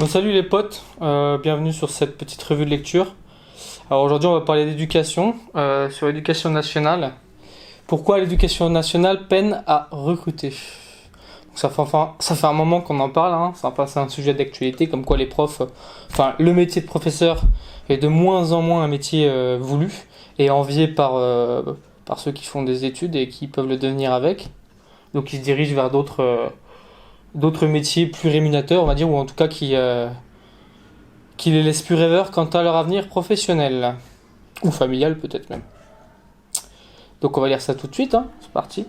Bon, salut les potes, bienvenue sur cette petite revue de lecture. Alors aujourd'hui on va parler d'éducation, sur l'éducation nationale. Pourquoi l'éducation nationale peine à recruter? Donc ça fait un moment qu'on en parle, hein. C'est un sujet d'actualité, comme quoi les profs, le métier de professeur est de moins en moins un métier voulu et envié par ceux qui font des études et qui peuvent le devenir avec. Donc ils se dirigent vers d'autres métiers plus rémunérateurs, on va dire, ou en tout cas qui les laissent plus rêveurs quant à leur avenir professionnel. Ou familial peut-être même. Donc on va lire ça tout de suite, hein. C'est parti.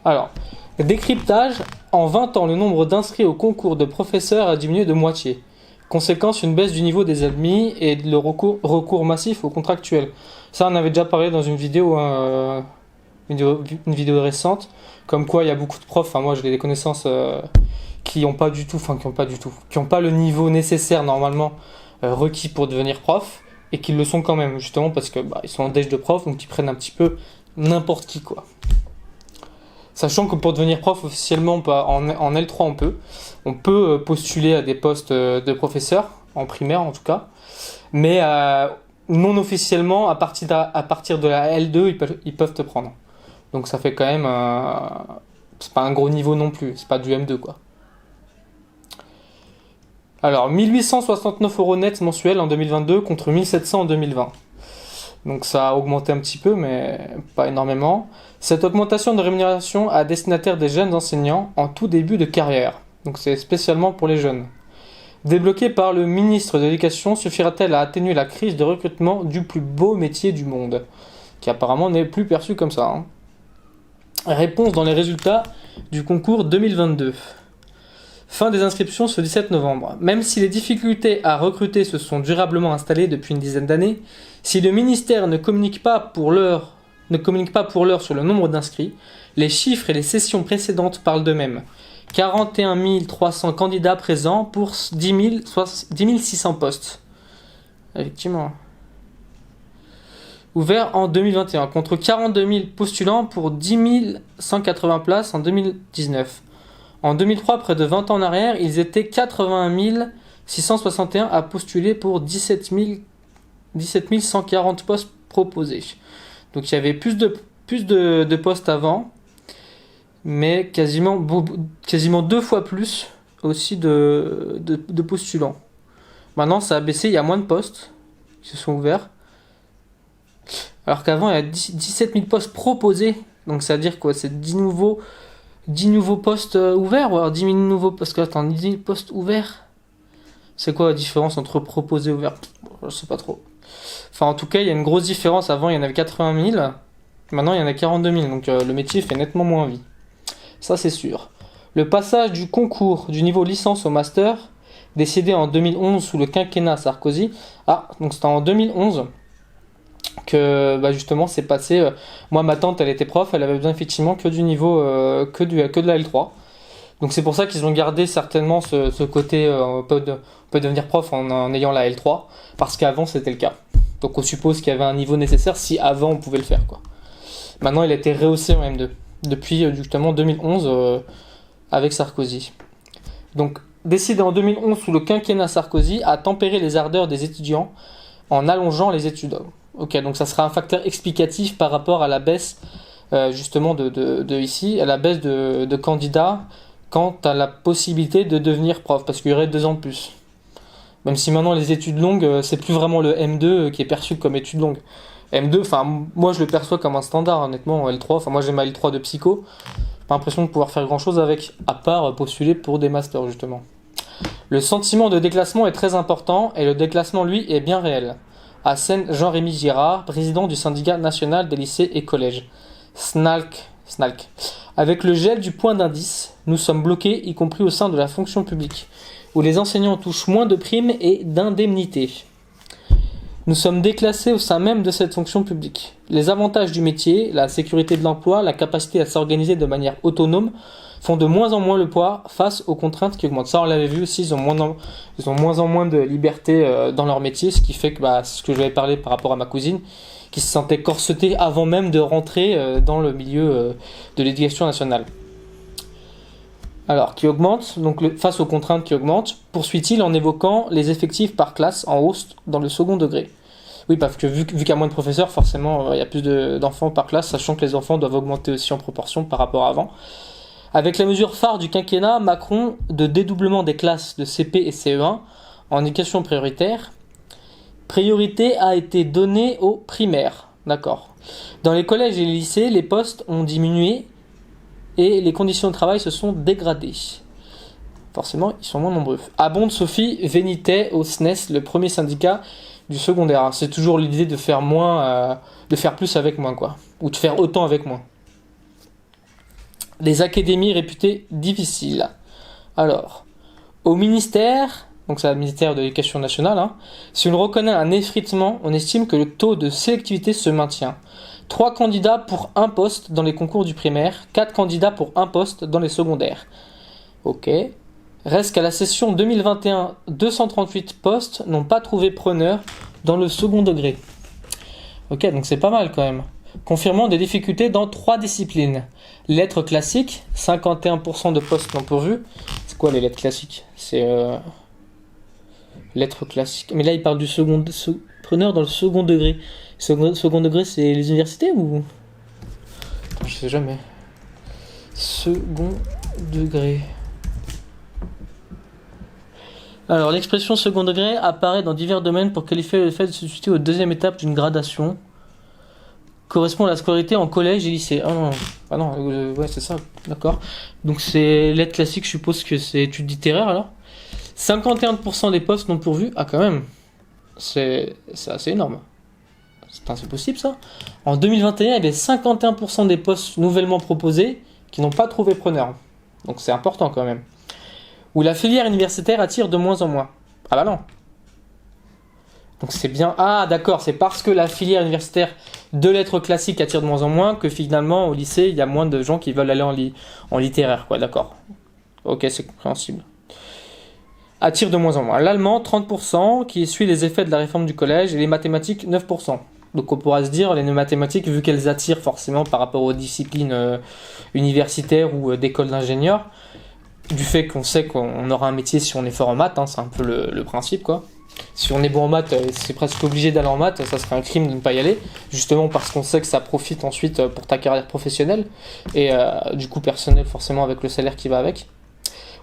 Alors, décryptage. En 20 ans, le nombre d'inscrits au concours de professeurs a diminué de moitié. Conséquence, une baisse du niveau des admis et le recours massif aux contractuels. Ça, on avait déjà parlé dans une vidéo récente, comme quoi il y a beaucoup de profs, moi j'ai des connaissances qui n'ont pas le niveau nécessaire normalement requis pour devenir prof, et qui le sont quand même, justement parce que ils sont en déj de prof, donc ils prennent un petit peu n'importe qui, quoi. Sachant que pour devenir prof officiellement en L3 on peut postuler à des postes de professeur, en primaire en tout cas, mais non officiellement à partir de la L2 ils peuvent te prendre. Donc ça fait quand même c'est pas un gros niveau non plus, c'est pas du M2 quoi. Alors 1869 € net mensuels en 2022 contre 1700 en 2020. Donc ça a augmenté un petit peu, mais pas énormément. Cette augmentation de rémunération à destinataire des jeunes enseignants en tout début de carrière. Donc c'est spécialement pour les jeunes. Débloquée par le ministre de l'Éducation, suffira-t-elle à atténuer la crise de recrutement du plus beau métier du monde, qui apparemment n'est plus perçu comme ça, hein. Réponse dans les résultats du concours 2022. Fin des inscriptions ce 17 novembre. Même si les difficultés à recruter se sont durablement installées depuis une dizaine d'années, si le ministère ne communique pas pour l'heure sur le nombre d'inscrits, les chiffres et les sessions précédentes parlent d'eux-mêmes. 41 300 candidats présents pour 10 600 postes. Effectivement. Ouvert en 2021, contre 42 000 postulants pour 10 180 places en 2019. En 2003, près de 20 ans en arrière, ils étaient 81 661 à postuler pour 17 140 postes proposés. Donc il y avait plus de postes avant, mais quasiment 2 fois plus aussi de postulants. Maintenant, ça a baissé, il y a moins de postes qui se sont ouverts. Alors qu'avant, il y a 17 000 postes proposés. Donc ça veut dire quoi? C'est 10 nouveaux postes ouverts, ou alors 10 000 nouveaux postes. Parce que attends, 10 000 postes ouverts, c'est quoi la différence entre proposé et ouvert? Je sais pas trop. En tout cas, il y a une grosse différence. Avant, il y en avait 80 000. Maintenant, il y en a 42 000. Donc le métier fait nettement moins envie. Ça, c'est sûr. Le passage du concours du niveau licence au master, décidé en 2011 sous le quinquennat Sarkozy. Donc c'était en 2011 que justement c'est passé. Moi, ma tante, elle était prof, elle avait besoin effectivement que du niveau que de la L3. Donc c'est pour ça qu'ils ont gardé certainement ce côté on peut devenir prof en ayant la L3, parce qu'avant c'était le cas. Donc on suppose qu'il y avait un niveau nécessaire si avant on pouvait le faire, quoi. Maintenant il a été rehaussé en M2 depuis justement 2011 avec Sarkozy. Donc décidé en 2011 sous le quinquennat Sarkozy à tempérer les ardeurs des étudiants en allongeant les études. Ok, donc ça sera un facteur explicatif par rapport à la baisse justement de ici, à la baisse de candidats quant à la possibilité de devenir prof, parce qu'il y aurait 2 ans de plus. Même si maintenant les études longues, c'est plus vraiment le M2 qui est perçu comme études longues. M2, moi je le perçois comme un standard, honnêtement, L3, moi j'ai ma L3 de psycho, pas l'impression de pouvoir faire grand chose avec, à part postuler pour des masters justement. Le sentiment de déclassement est très important, et le déclassement lui est bien réel. Assène Jean-Rémy Girard, président du syndicat national des lycées et collèges. SNALC. Avec le gel du point d'indice, nous sommes bloqués, y compris au sein de la fonction publique, où les enseignants touchent moins de primes et d'indemnités. Nous sommes déclassés au sein même de cette fonction publique. Les avantages du métier, la sécurité de l'emploi, la capacité à s'organiser de manière autonome, font de moins en moins le poids face aux contraintes qui augmentent. Ça, on l'avait vu aussi, ils ont moins en moins de liberté dans leur métier, ce qui fait que, ce que j'avais parlé par rapport à ma cousine, qui se sentait corsetée avant même de rentrer dans le milieu de l'éducation nationale. Alors, qui augmente, donc face aux contraintes qui augmentent, poursuit-il en évoquant les effectifs par classe en hausse dans le second degré. Oui, parce que vu qu'il y a moins de professeurs, forcément, il y a plus d'enfants par classe, sachant que les enfants doivent augmenter aussi en proportion par rapport à avant. Avec la mesure phare du quinquennat, Macron, de dédoublement des classes de CP et CE1 en éducation prioritaire, priorité a été donnée aux primaires. D'accord. Dans les collèges et les lycées, les postes ont diminué et les conditions de travail se sont dégradées. Forcément, ils sont moins nombreux. Abonde Sophie Vénitet au SNES, le premier syndicat du secondaire. C'est toujours l'idée de faire moins, de faire plus avec moins, quoi. Ou de faire autant avec moins. Des académies réputées difficiles. Alors, au ministère, donc c'est le ministère de l'Éducation nationale, si on reconnaît un effritement, on estime que le taux de sélectivité se maintient. 3 candidats pour un poste dans les concours du primaire, 4 candidats pour un poste dans les secondaires. Ok. Reste qu'à la session 2021, 238 postes n'ont pas trouvé preneur dans le second degré. Ok, donc c'est pas mal quand même. Confirmant des difficultés dans 3 disciplines. Lettres classiques, 51% de postes non pourvus. C'est quoi les lettres classiques? C'est lettres classiques. Mais là, il parle du preneur dans le second degré. Second degré, c'est les universités ou... Je sais jamais. Second degré. Alors, l'expression second degré apparaît dans divers domaines pour qualifier le fait de se situer aux deuxième étape d'une gradation. Correspond à la scolarité en collège et lycée. Ah non, ouais, c'est ça, d'accord. Donc, c'est lettres classiques, je suppose que c'est études littéraires alors. 51% des postes non pourvus. Ah, quand même. C'est assez énorme. C'est possible ça. En 2021, il y avait 51% des postes nouvellement proposés qui n'ont pas trouvé preneur. Donc c'est important quand même. Où la filière universitaire attire de moins en moins. Ah bah non. Donc c'est bien. Ah d'accord, c'est parce que la filière universitaire de lettres classiques attire de moins en moins que finalement au lycée il y a moins de gens qui veulent aller en littéraire, quoi, d'accord. Ok, c'est compréhensible. Attire de moins en moins. L'allemand, 30%, qui suit les effets de la réforme du collège, et les mathématiques, 9%. Donc on pourra se dire, les mathématiques, vu qu'elles attirent forcément par rapport aux disciplines universitaires ou d'écoles d'ingénieurs, du fait qu'on sait qu'on aura un métier si on est fort en maths, c'est un peu le principe, quoi. Si on est bon en maths, c'est presque obligé d'aller en maths, ça serait un crime de ne pas y aller, justement parce qu'on sait que ça profite ensuite pour ta carrière professionnelle, et du coup personnel forcément avec le salaire qui va avec.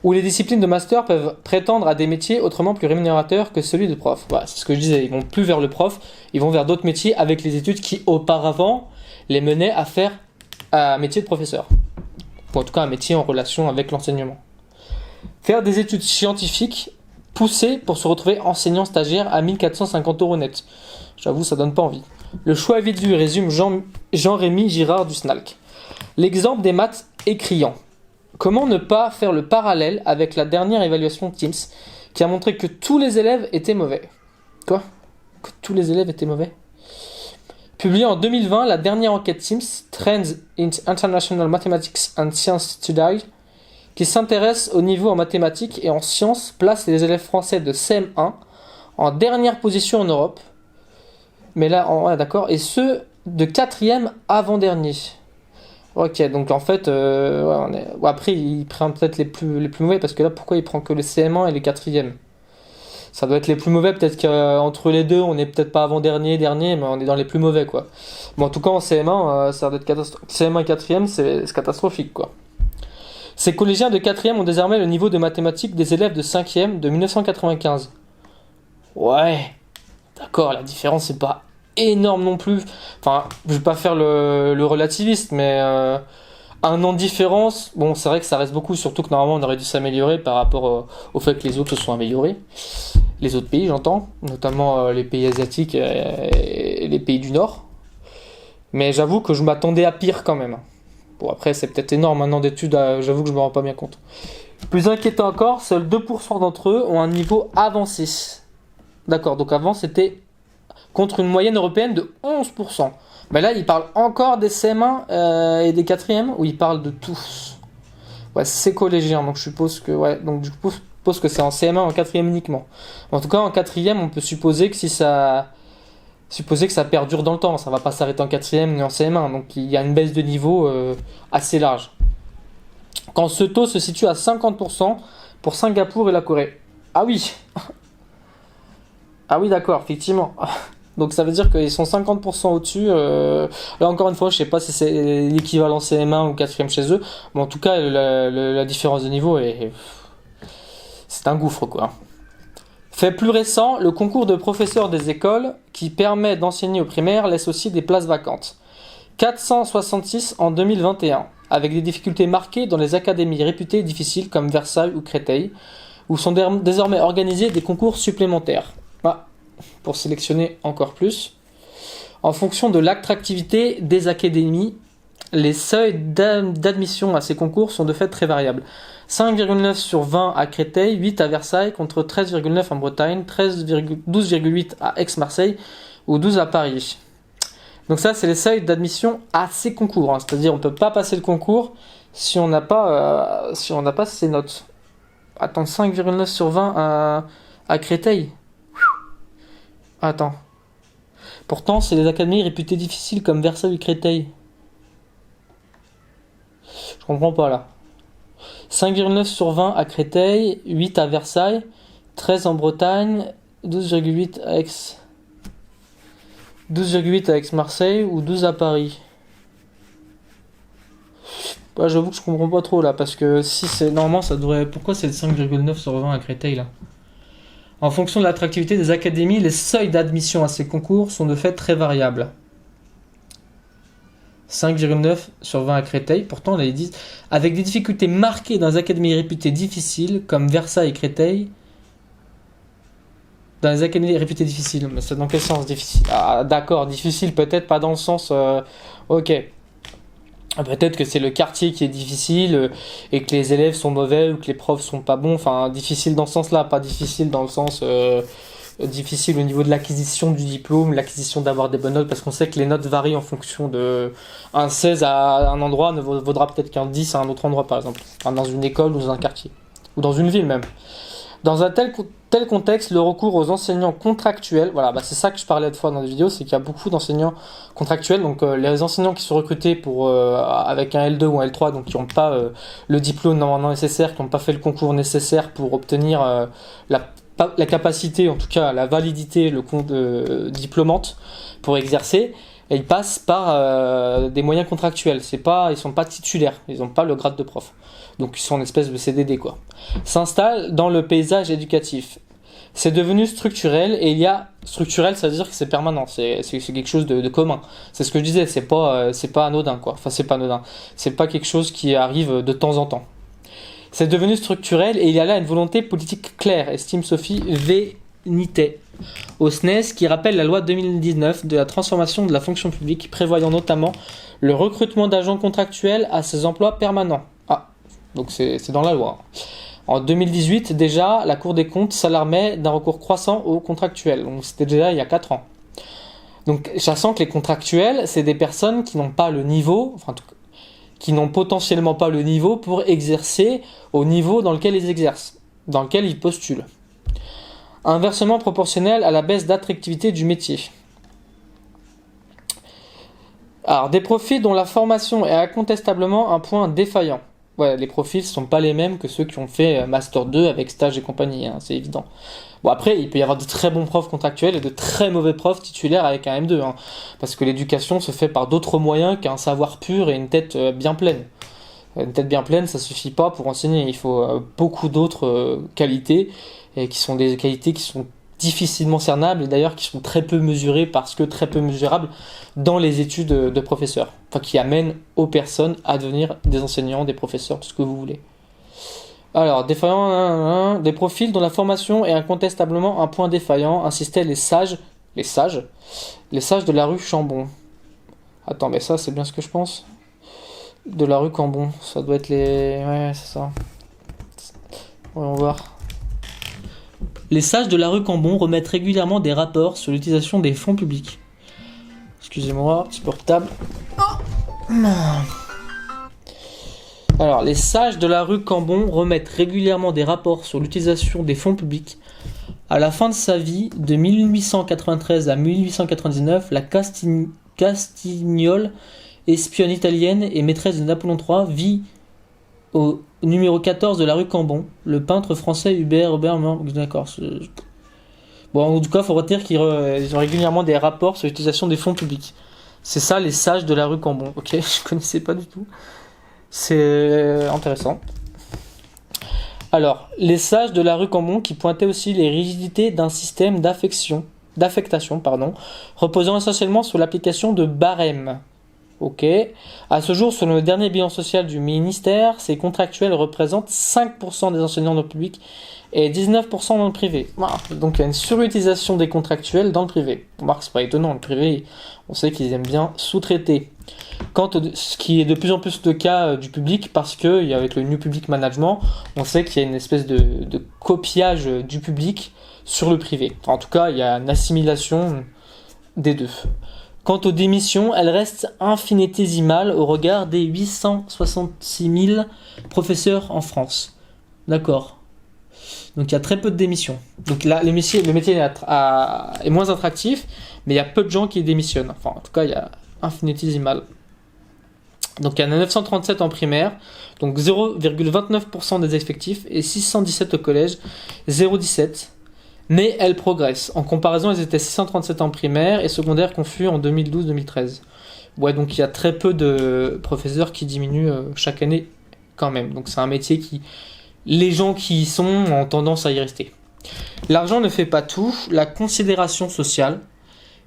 Où les disciplines de master peuvent prétendre à des métiers autrement plus rémunérateurs que celui de prof. Voilà, c'est ce que je disais, ils vont plus vers le prof, ils vont vers d'autres métiers avec les études qui auparavant les menaient à faire un métier de professeur. Ou en tout cas un métier en relation avec l'enseignement. Faire des études scientifiques poussées pour se retrouver enseignant stagiaire à 1450 € net. J'avoue, ça donne pas envie. Le choix vite vu résume Jean-Rémy Girard du SNALC. L'exemple des maths est criant. Comment ne pas faire le parallèle avec la dernière évaluation Teams qui a montré que tous les élèves étaient mauvais? Quoi? Que tous les élèves étaient mauvais? Publiée en 2020, la dernière enquête Teams, Trends in International Mathematics and Science Study, qui s'intéresse au niveau en mathématiques et en sciences, place les élèves français de CM1 en dernière position en Europe. Mais là, ouais, d'accord, et ceux de 4e avant-dernier. Ok, donc en fait, après il prend peut-être les plus mauvais, parce que là, pourquoi il prend que les CM1 et les 4e? Ça doit être les plus mauvais, peut-être qu'entre les deux, on n'est peut-être pas avant-dernier, dernier, mais on est dans les plus mauvais, quoi. Bon, en tout cas, en CM1, ça doit être catastrophique. CM1 et 4e, c'est catastrophique, quoi. Ces collégiens de 4e ont désormais le niveau de mathématiques des élèves de 5e de 1995. Ouais, d'accord, la différence c'est pas énorme non plus. Enfin, je vais pas faire le relativiste, mais un an de différence, bon, c'est vrai que ça reste beaucoup, surtout que normalement on aurait dû s'améliorer par rapport au fait que les autres se sont améliorés. Les autres pays, j'entends, notamment les pays asiatiques et les pays du Nord. Mais j'avoue que je m'attendais à pire quand même. Bon, après, c'est peut-être énorme, un an d'études, j'avoue que je me rends pas bien compte. Plus inquiétant encore, seuls 2% d'entre eux ont un niveau avancé. D'accord, donc avant c'était contre une moyenne européenne de 11%. Mais là, il parle encore des CM1 et des 4e, ou il parle de tous? Ouais, c'est collégien, donc je suppose que, ouais, donc je suppose que c'est en CM1 en 4e uniquement. En tout cas, en 4e, on peut supposer que ça perdure dans le temps, ça va pas s'arrêter en 4e ni en CM1, donc il y a une baisse de niveau assez large. quand ce taux se situe à 50% pour Singapour et la Corée. Ah oui, ah oui, d'accord, effectivement. Donc ça veut dire qu'ils sont 50% au-dessus. Là encore une fois, je sais pas si c'est l'équivalent CM1 ou 4ème chez eux, mais en tout cas, la différence de niveau c'est un gouffre quoi. Fait plus récent, le concours de professeurs des écoles qui permet d'enseigner au primaire laisse aussi des places vacantes. 466 en 2021, avec des difficultés marquées dans les académies réputées difficiles comme Versailles ou Créteil, où sont désormais organisés des concours supplémentaires. Ah, pour sélectionner encore plus. En fonction de l'attractivité des académies, les seuils d'admission à ces concours sont de fait très variables. 5,9 sur 20 à Créteil, 8 à Versailles, contre 13,9 en Bretagne, 12,8 à Aix-Marseille ou 12 à Paris. Donc ça, c'est les seuils d'admission à ces concours. Hein. C'est-à-dire, on ne peut pas passer le concours si on n'a pas ces notes. Attends, 5,9 sur 20 à Créteil. Attends. Pourtant, c'est les académies réputées difficiles comme Versailles ou Créteil. Je comprends pas là. 5,9 sur 20 à Créteil, 8 à Versailles, 13 en Bretagne, 12,8 à Aix. 12,8 à Aix-Marseille ou 12 à Paris. Bah, j'avoue que je comprends pas trop là, parce que si c'est normalement ça devrait. Pourquoi c'est 5,9 sur 20 à Créteil là? En fonction de l'attractivité des académies, les seuils d'admission à ces concours sont de fait très variables. 5,9 sur 20 à Créteil, pourtant ils disent avec des difficultés marquées dans les académies réputées difficiles comme Versailles et Créteil. Dans les académies réputées difficiles, mais c'est dans quel sens difficile? Ah d'accord, difficile peut-être pas dans le sens ok. Peut-être que c'est le quartier qui est difficile et que les élèves sont mauvais ou que les profs sont pas bons, enfin difficile dans ce sens-là, pas difficile dans le sens difficile au niveau de l'acquisition du diplôme, l'acquisition d'avoir des bonnes notes, parce qu'on sait que les notes varient en fonction de... Un 16 à un endroit ne vaudra peut-être qu'un 10 à un autre endroit, par exemple. Enfin, dans une école ou dans un quartier. Ou dans une ville même. Dans un tel contexte, le recours aux enseignants contractuels, voilà, bah c'est ça que je parlais de fois dans les vidéos, c'est qu'il y a beaucoup d'enseignants contractuels, donc les enseignants qui sont recrutés avec un L2 ou un L3, donc qui n'ont pas le diplôme normalement nécessaire, qui n'ont pas fait le concours nécessaire pour obtenir la capacité, en tout cas la validité, le compte diplômante pour exercer, et ils passent par des moyens contractuels. Ils sont pas titulaires, ils n'ont pas le grade de prof. Donc ils sont en espèce de CDD quoi. S'installe dans le paysage éducatif. C'est devenu structurel et il y a structurel, ça veut dire que c'est permanent, c'est quelque chose de commun. C'est ce que je disais, c'est pas anodin quoi. Enfin c'est pas anodin, c'est pas quelque chose qui arrive de temps en temps. C'est devenu structurel et il y a là une volonté politique claire, estime Sophie Vénité au SNES, qui rappelle la loi 2019 de la transformation de la fonction publique, prévoyant notamment le recrutement d'agents contractuels à ces emplois permanents. Ah, donc c'est dans la loi. En 2018, déjà, la Cour des comptes s'alarmait d'un recours croissant aux contractuels. Donc c'était déjà il y a 4 ans. Donc sachant que les contractuels, c'est des personnes qui n'ont pas le niveau, enfin qui n'ont potentiellement pas le niveau pour exercer au niveau dans lequel ils exercent, dans lequel ils postulent. Inversement proportionnel à la baisse d'attractivité du métier. Alors, des profils dont la formation est incontestablement un point défaillant. Ouais, les profils ne sont pas les mêmes que ceux qui ont fait Master 2 avec stage et compagnie, hein, c'est évident. Bon, après, il peut y avoir de très bons profs contractuels et de très mauvais profs titulaires avec un M2, hein, parce que l'éducation se fait par d'autres moyens qu'un savoir pur et une tête bien pleine. Une tête bien pleine, ça suffit pas pour enseigner, il faut beaucoup d'autres qualités, et qui sont des qualités qui sont difficilement cernables, et d'ailleurs qui sont très peu mesurées, parce que très peu mesurables dans les études de professeurs, enfin qui amènent aux personnes à devenir des enseignants, des professeurs, tout ce que vous voulez. Alors, défaillant, des profils dont la formation est incontestablement un point défaillant, insistaient les sages de la rue Chambon. Attends, mais ça c'est bien ce que je pense. De la rue Cambon, ça doit être les... Ouais, c'est ça. Voyons voir. Les sages de la rue Cambon remettent régulièrement des rapports sur l'utilisation des fonds publics. Excusez-moi, petit portable. Alors, les sages de la rue Cambon remettent régulièrement des rapports sur l'utilisation des fonds publics. À la fin de sa vie, de 1893 à 1899, la Castignole, espionne italienne et maîtresse de Napoléon III, vit au numéro 14 de la rue Cambon, le peintre français Hubert mort. D'accord. Bon, en tout cas, il faut retenir qu'ils ont régulièrement des rapports sur l'utilisation des fonds publics. C'est ça, les sages de la rue Cambon. Ok, je connaissais pas du tout. C'est intéressant. Alors, les sages de la rue Cambon qui pointaient aussi les rigidités d'un système d'affectation, reposant essentiellement sur l'application de barèmes. Ok. À ce jour, selon le dernier bilan social du ministère, ces contractuels représentent 5% des enseignants dans le public et 19% dans le privé. Voilà. Donc il y a une surutilisation des contractuels dans le privé. On remarque, c'est pas étonnant, le privé, on sait qu'ils aiment bien sous-traiter. Ce qui est de plus en plus le cas du public, parce que avec le New Public Management, on sait qu'il y a une espèce de copiage du public sur le privé. En tout cas, il y a une assimilation des deux. Quant aux démissions, elles restent infinitésimales au regard des 866 000 professeurs en France. D'accord. Donc il y a très peu de démissions. Donc là, le métier est moins attractif, mais il y a peu de gens qui démissionnent. Enfin, en tout cas, il y a infinitésimal. Donc il y en a 937 en primaire, donc 0,29% des effectifs, et 617 au collège, 0,17%. Mais elles progressent. En comparaison, elles étaient 637 en primaire et secondaire confus en 2012-2013. Ouais, donc il y a très peu de professeurs qui diminuent chaque année quand même. Donc c'est un métier qui... Les gens qui y sont ont tendance à y rester. L'argent ne fait pas tout. La considération sociale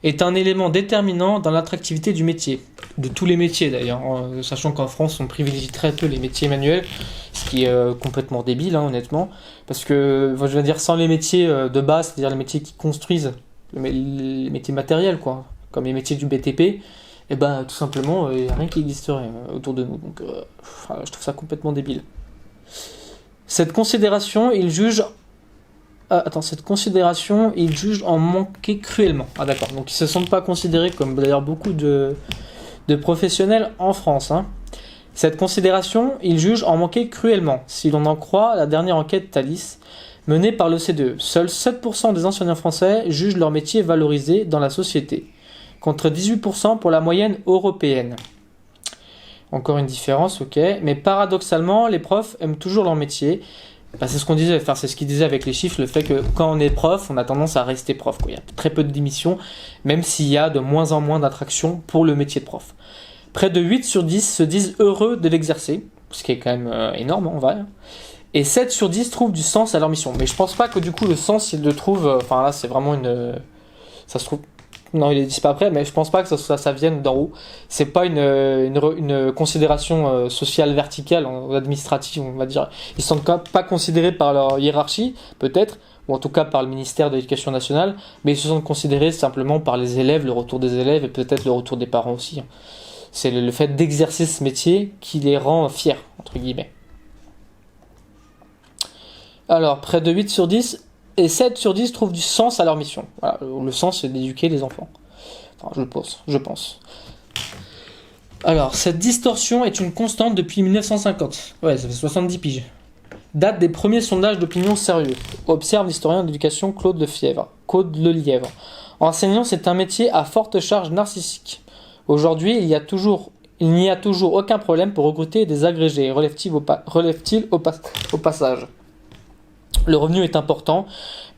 est un élément déterminant dans l'attractivité du métier. De tous les métiers d'ailleurs. Sachant qu'en France, on privilégie très peu les métiers manuels. Ce qui est complètement débile, honnêtement. Parce que, je veux dire, sans les métiers de base, c'est-à-dire les métiers qui construisent, les métiers matériels, quoi, comme les métiers du BTP, et tout simplement, il n'y a rien qui existerait autour de nous. Donc, je trouve ça complètement débile. Cette considération, il juge en manquer cruellement. Ah d'accord, donc ils ne se sentent pas considérés comme d'ailleurs beaucoup de professionnels en France. Cette considération, il juge en manquer cruellement, si l'on en croit la dernière enquête Thalys, menée par l'OCDE. Seuls 7% des enseignants français jugent leur métier valorisé dans la société, contre 18% pour la moyenne européenne. Encore une différence, ok. Mais paradoxalement, les profs aiment toujours leur métier. C'est ce qu'on disait, c'est ce qu'ils disaient avec les chiffres, le fait que quand on est prof, on a tendance à rester prof, quoi. Il y a très peu de démissions, même s'il y a de moins en moins d'attraction pour le métier de prof. Près de 8 sur 10 se disent heureux de l'exercer, ce qui est quand même énorme en vrai. Et 7 sur 10 trouvent du sens à leur mission. Mais je pense pas que du coup le sens, ils le trouvent... là, c'est vraiment une... Ça se trouve... Non, il est pas après, mais je pense pas que ça vienne d'en haut. C'est pas une considération sociale verticale, administrative, on va dire. Ils sont pas considérés par leur hiérarchie, peut-être, ou en tout cas par le ministère de l'Éducation nationale, mais ils se sont considérés simplement par les élèves, le retour des élèves et peut-être le retour des parents aussi. C'est le fait d'exercer ce métier qui les rend fiers, entre guillemets. Alors, près de 8 sur 10 et 7 sur 10 trouvent du sens à leur mission. Voilà, le sens, c'est d'éduquer les enfants. Enfin, je pense. Alors, cette distorsion est une constante depuis 1950. Ouais, ça fait 70 piges. Date des premiers sondages d'opinion sérieux. Observe l'historien d'éducation Claude Lelièvre. Enseignant, c'est un métier à forte charge narcissique. Aujourd'hui, il n'y a toujours aucun problème pour recruter des agrégés, relève-t-il au passage. Le revenu est important,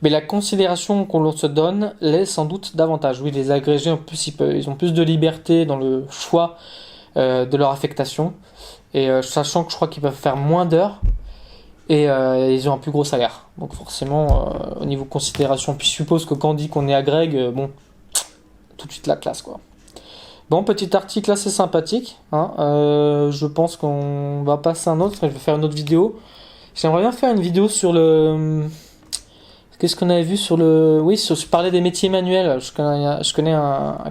mais la considération qu'on se donne l'est sans doute davantage. Oui, les agrégés, en plus, ils ont plus de liberté dans le choix de leur affectation, et sachant que je crois qu'ils peuvent faire moins d'heures, et ils ont un plus gros salaire. Donc forcément, au niveau considération, puis je suppose que quand on dit qu'on est agrég, tout de suite la classe, quoi. Bon, petit article assez sympathique. Je pense qu'on va passer à un autre. Je vais faire une autre vidéo. J'aimerais bien faire une vidéo sur le... Qu'est-ce qu'on avait vu sur le... Oui, je parlais des métiers manuels. Je connais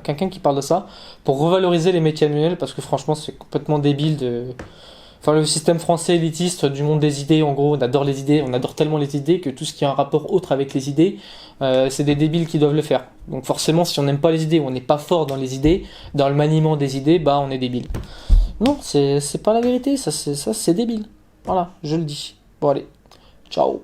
quelqu'un qui parle de ça. Pour revaloriser les métiers manuels, parce que franchement, c'est complètement débile de... Enfin, le système français élitiste du monde des idées, en gros, on adore les idées. On adore tellement les idées que tout ce qui a un rapport autre avec les idées, c'est des débiles qui doivent le faire. Donc forcément, si on n'aime pas les idées ou on n'est pas fort dans les idées, dans le maniement des idées, on est débile. Non, c'est pas la vérité. Ça, c'est débile. Voilà, je le dis. Bon allez, ciao.